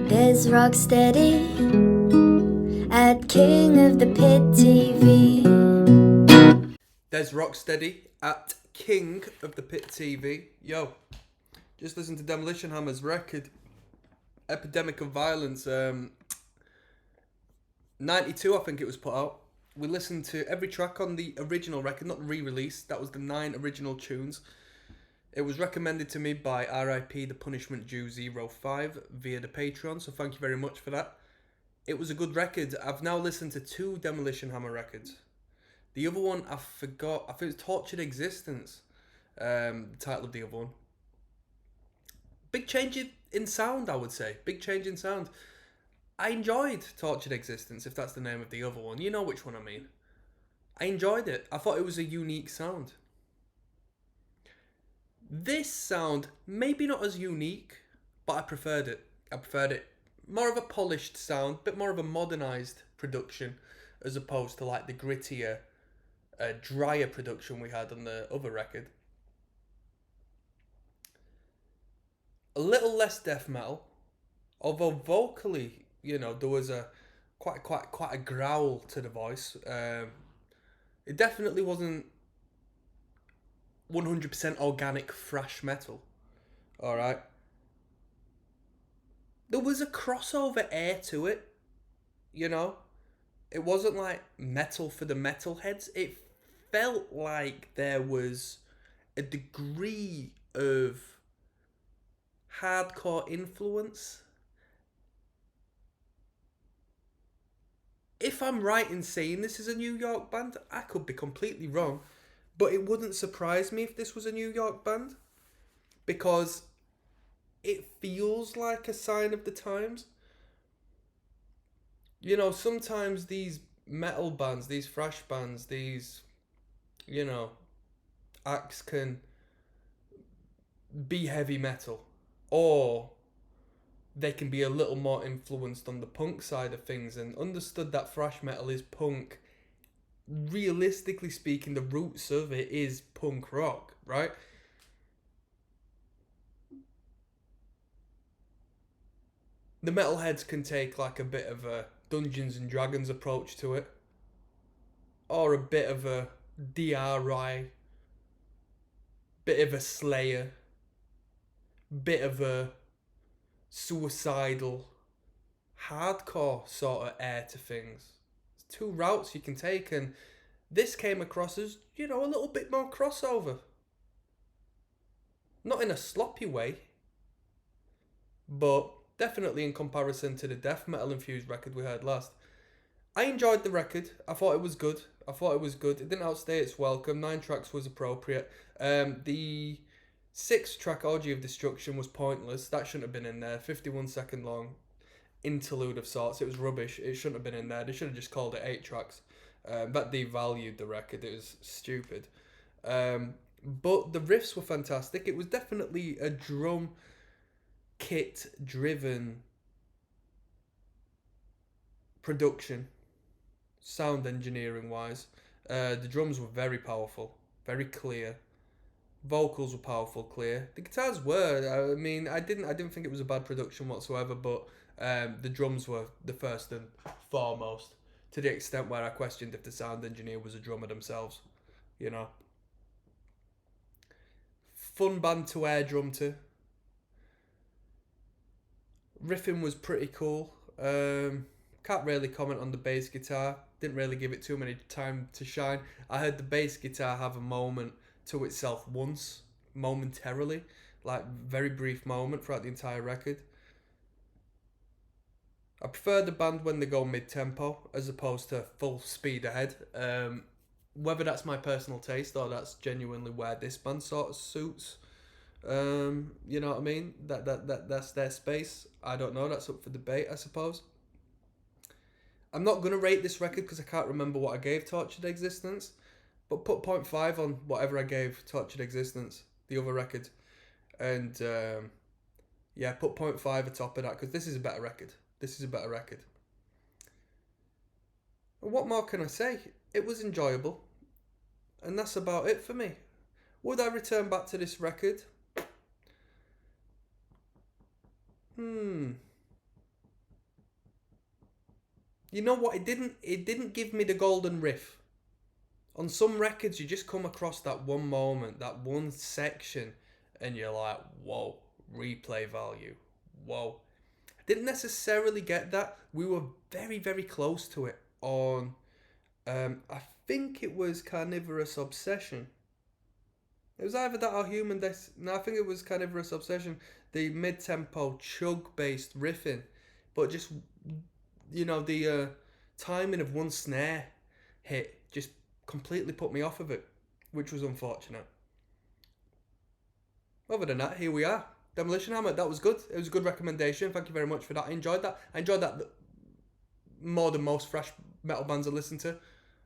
There's Rocksteady at King of the Pit TV. There's Rocksteady at King of the Pit TV. Yo, just listen to Demolition Hammer's record, Epidemic of Violence. 92, I think it was put out. We listened to every track on the original record, not re-release. That was the 9 original tunes. It was recommended to me by RIP The Punishment Due 05 via the patron, so thank you very much for that. It was a good record. I've now listened to 2 Demolition Hammer records. The other one I forgot. I think it was Tortured Existence. The title of the other one. Big change in sound, I would say. Big change in sound. I enjoyed Tortured Existence, if that's the name of the other one. You know which one I mean. I enjoyed it. I thought it was a unique sound. This sound, maybe not as unique, but I preferred it. More of a polished sound, bit more of a modernised production, as opposed to like the grittier, drier production we had on the other record. A little less death metal, although vocally, there was a quite a growl to the voice. It definitely wasn't 100% organic thrash metal. All right. There was a crossover air to it. It wasn't like metal for the metalheads. It felt like there was a degree of hardcore influence. If I'm right in saying this is a New York band, I could be completely wrong, but it wouldn't surprise me if this was a New York band, because it feels like a sign of the times. Sometimes these metal bands, these thrash bands, these, acts can be heavy metal, or they can be a little more influenced on the punk side of things, and understood that thrash metal is punk. Realistically speaking, the roots of it is punk rock, right? The metalheads can take like a bit of a Dungeons and Dragons approach to it, or a bit of a DRI, bit of a Slayer, bit of a suicidal, hardcore sort of air to things. There's 2 routes you can take, and this came across as, a little bit more crossover. Not in a sloppy way, but definitely in comparison to the death metal infused record we heard last. I enjoyed the record. I thought it was good. It didn't outstay its welcome. 9 tracks was appropriate. The 6-track Orgy of Destruction was pointless. That shouldn't have been in there. 51-second long interlude of sorts. It was rubbish. It shouldn't have been in there. They should have just called it 8 tracks. That devalued the record. It was stupid. But the riffs were fantastic. It was definitely a drum kit driven production, sound engineering wise. The drums were very powerful, very clear. Vocals were powerful, clear. The guitars were. I didn't think it was a bad production whatsoever, but the drums were the first and foremost, to the extent where I questioned if the sound engineer was a drummer themselves. Fun band to air drum to. Riffing was pretty cool. Can't really comment on the bass guitar. Didn't really give it too many time to shine. I heard the bass guitar have a moment to itself once, momentarily, like very brief moment throughout the entire record. I prefer the band when they go mid-tempo as opposed to full speed ahead. Whether that's my personal taste or that's genuinely where this band sort of suits. You know what I mean? That's their space. I don't know. That's up for debate, I suppose. I'm not going to rate this record because I can't remember what I gave Tortured Existence, but put 0.5 on whatever I gave Tortured Existence, the other record, and put 0.5 atop of that, because this is a better record. And what more can I say? It was enjoyable, and that's about it for me. Would I return back to this record? You know what? It didn't give me the golden riff. On some records, you just come across that one moment, that one section, and you're like, whoa, replay value. Whoa. I didn't necessarily get that. We were very, very close to it on, I think it was Carnivorous Obsession. It was either that or Human No, I think it was Carnivorous Obsession. The mid-tempo, chug-based riffing. But just, the timing of one snare hit just completely put me off of it, which was unfortunate. Other than that, here we are. Demolition Hammer, that was good. It was a good recommendation. Thank you very much for that. I enjoyed that. I enjoyed that more than most thrash metal bands I listen to.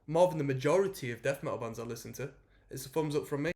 More than the majority of death metal bands I listen to. It's a thumbs up from me.